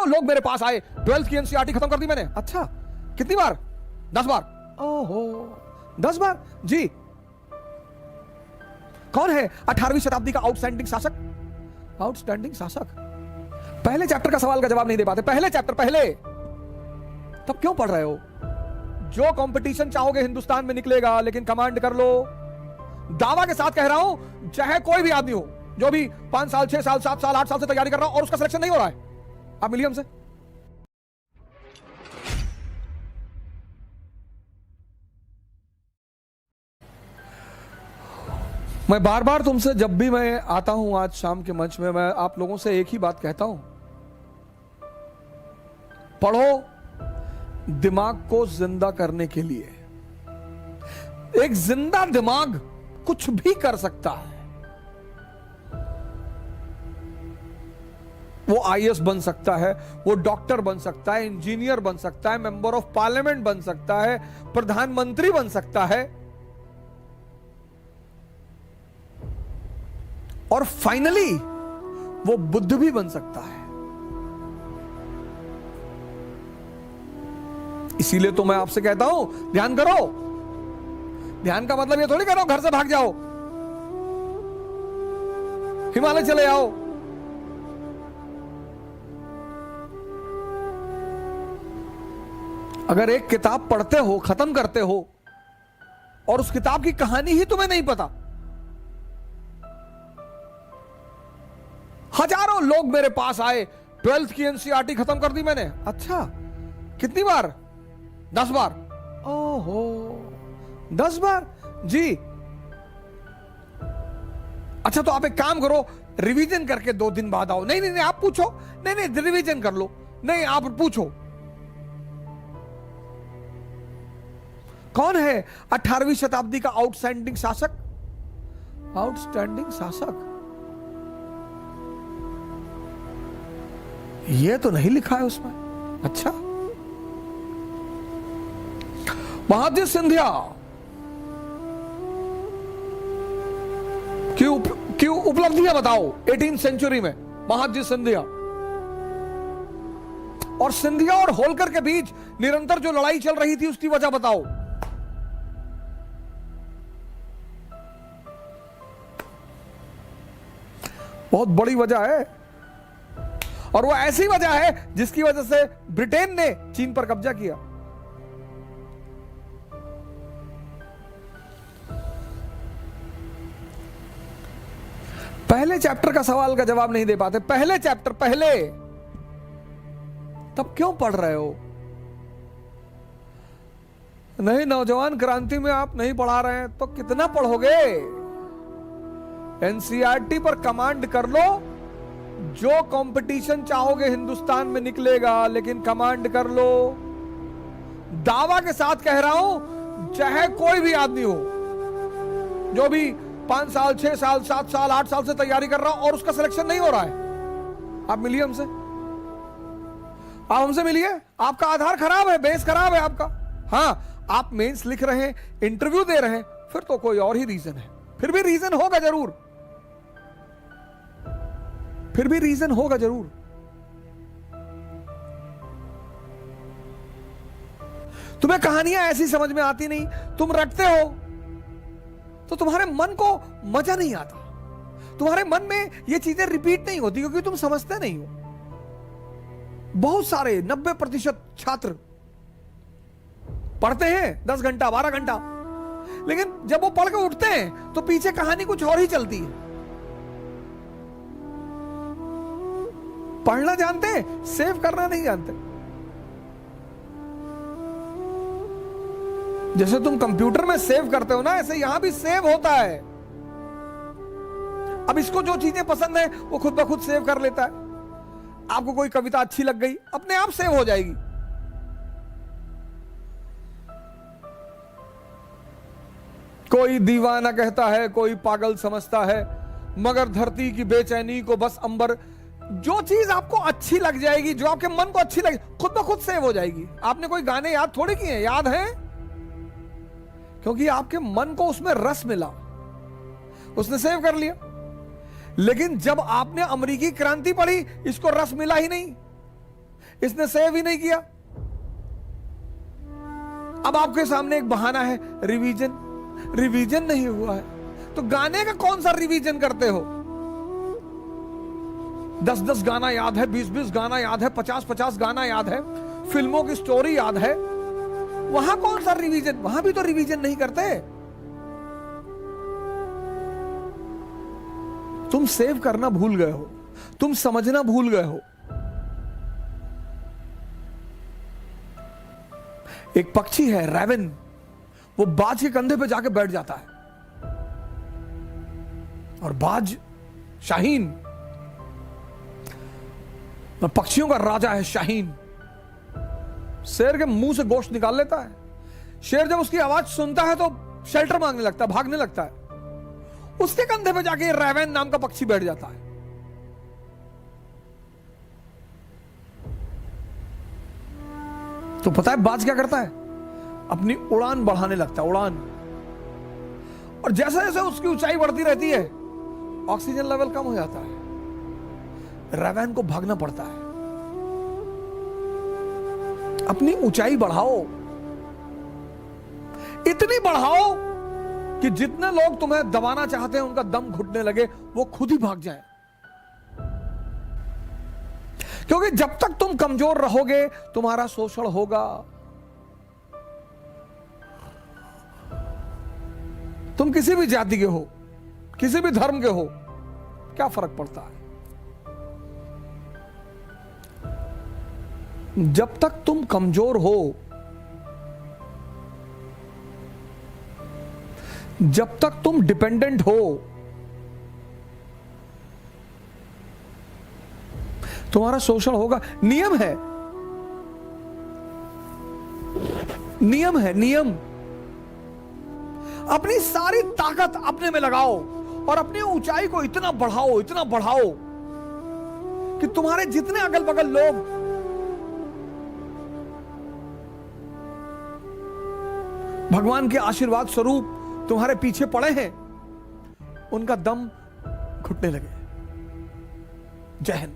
हजारों लोग मेरे पास आए, 12th की एनसीईआरटी खत्म कर दी मैंने। अच्छा, कितनी बार? 10 बार। ओहो, 10 बार जी। कौन है 18वीं शताब्दी का आउटस्टैंडिंग शासक? आउटस्टैंडिंग शासक। पहले चैप्टर का सवाल का जवाब नहीं दे पाते। पहले चैप्टर, पहले, तब क्यों पढ़ रहे हो? जो कंपटीशन चाहोगे हिंदुस्तान में निकलेगा, लेकिन कमांड कर लो। दावा के साथ कह रहा हूं, चाहे कोई भी आदमी हो जो भी 5 साल, 6 साल, 7 साल, 8 साल से तैयारी कर रहा हो और उसका सिलेक्शन नहीं हो रहा है, आप मिलिए हमसे। मैं बार बार तुमसे जब भी मैं आता हूं आज शाम के मंच में, मैं आप लोगों से एक ही बात कहता हूं, पढ़ो दिमाग को जिंदा करने के लिए। एक जिंदा दिमाग कुछ भी कर सकता है। वो आईएएस बन सकता है, वो डॉक्टर बन सकता है, इंजीनियर बन सकता है, मेंबर ऑफ पार्लियामेंट बन सकता है, प्रधानमंत्री बन सकता है, और फाइनली वो बुद्ध भी बन सकता है। इसीलिए तो मैं आपसे कहता हूं, ध्यान करो। ध्यान का मतलब ये थोड़ी कह रहा हूं घर से भाग जाओ, हिमालय चले आओ। अगर एक किताब पढ़ते हो, खत्म करते हो, और उस किताब की कहानी ही तुम्हें नहीं पता, हजारों लोग मेरे पास आए, 12th की एनसीईआरटी खत्म कर दी मैंने। अच्छा, कितनी बार? 10 बार। ओहो, 10 बार जी। अच्छा, तो आप एक काम करो, रिवीजन करके 2 दिन बाद आओ। नहीं नहीं नहीं, आप पूछो। नहीं नहीं, रिवीजन कर लो। नहीं, आप पूछो। कौन है 18वीं शताब्दी का आउटस्टैंडिंग शासक? आउटस्टैंडिंग शासक, ये तो नहीं लिखा है उसमें। अच्छा, महादजी सिंधिया की उपलब्धियां बताओ 18th सेंचुरी में। महादजी सिंधिया और सिंधिया और होलकर के बीच निरंतर जो लड़ाई चल रही थी, उसकी वजह बताओ। बहुत बड़ी वजह है, और वो ऐसी वजह है जिसकी वजह से ब्रिटेन ने चीन पर कब्जा किया। पहले चैप्टर का सवाल का जवाब नहीं दे पाते। पहले चैप्टर, पहले, तब क्यों पढ़ रहे हो? नहीं, नौजवान क्रांति में आप नहीं पढ़ा रहे हैं तो कितना पढ़ोगे? एनसीईआरटी पर कमांड कर लो। जो कंपटीशन चाहोगे हिंदुस्तान में निकलेगा, लेकिन कमांड कर लो। दावा के साथ कह रहा हूं, चाहे कोई भी आदमी हो जो भी 5 साल, 6 साल, 7 साल, 8 साल से तैयारी कर रहा हो और उसका सिलेक्शन नहीं हो रहा है, आप मिलिए हमसे। आप हमसे मिलिए। आपका आधार खराब है, बेस खराब है आपका। हाँ, आप मेंस लिख रहे हैं, इंटरव्यू दे रहे हैं, फिर तो कोई और ही रीजन है। फिर भी रीजन होगा जरूर, फिर भी रीजन होगा जरूर। तुम्हें कहानियां ऐसी समझ में आती नहीं, तुम रटते हो तो तुम्हारे मन को मजा नहीं आता, तुम्हारे मन में ये चीजें रिपीट नहीं होती, क्योंकि तुम समझते नहीं हो। बहुत सारे 90% छात्र पढ़ते हैं 10 घंटा, 12 घंटा, लेकिन जब वो पढ़ के उठते हैं तो पीछे कहानी कुछ और ही चलती है। पढ़ना जानते हैं, सेव करना नहीं जानते। जैसे तुम कंप्यूटर में सेव करते हो ना, ऐसे यहां भी सेव होता है। अब इसको जो चीजें पसंद है वो खुद ब खुद सेव कर लेता है। आपको कोई कविता अच्छी लग गई, अपने आप सेव हो जाएगी। कोई दीवाना कहता है, कोई पागल समझता है, मगर धरती की बेचैनी को बस अंबर। जो चीज आपको अच्छी लग जाएगी, जो आपके मन को अच्छी लगे, खुद ब खुद सेव हो जाएगी। आपने कोई गाने याद थोड़ी किए, याद हैं, क्योंकि आपके मन को उसमें रस मिला, उसने सेव कर लिया। लेकिन जब आपने अमेरिकी क्रांति पढ़ी, इसको रस मिला ही नहीं। इसने सेव ही नहीं किया। अब आपके सामने एक बहाना है, रिवीजन नहीं हुआ है। तो गाने का कौन सा रिवीजन करते हो? 10-10 गाना याद है, 20-20 गाना याद है, 50-50 गाना याद है, फिल्मों की स्टोरी याद है, वहां कौन सा रिवीजन? वहां भी तो रिवीजन नहीं करते। तुम सेव करना भूल गए हो, तुम समझना भूल गए हो। एक पक्षी है रैवन, वो बाज के कंधे पे जाके बैठ जाता है, और बाज शाहीन, पक्षियों का राजा है शाहीन, शेर के मुंह से गोश्त निकाल लेता है। शेर जब उसकी आवाज सुनता है तो शेल्टर मांगने लगता है, भागने लगता है। उसके कंधे पे जाके रैवन नाम का पक्षी बैठ जाता है। तो पता है बाज क्या करता है? अपनी उड़ान बढ़ाने लगता है, उड़ान। और जैसे जैसे उसकी ऊंचाई बढ़ती रहती है, ऑक्सीजन लेवल कम हो जाता है, रैवन को भागना पड़ता है। अपनी ऊंचाई बढ़ाओ, इतनी बढ़ाओ कि जितने लोग तुम्हें दबाना चाहते हैं उनका दम घुटने लगे, वो खुद ही भाग जाए। क्योंकि जब तक तुम कमजोर रहोगे तुम्हारा शोषण होगा। तुम किसी भी जाति के हो, किसी भी धर्म के हो, क्या फर्क पड़ता है? जब तक तुम कमजोर हो, जब तक तुम डिपेंडेंट हो, तुम्हारा शोषण होगा। नियम है, नियम है, नियम। अपनी सारी ताकत अपने में लगाओ और अपनी ऊंचाई को इतना बढ़ाओ, इतना बढ़ाओ कि तुम्हारे जितने अगल बगल लोग भगवान के आशीर्वाद स्वरूप तुम्हारे पीछे पड़े हैं, उनका दम घुटने लगे। जय हिंद।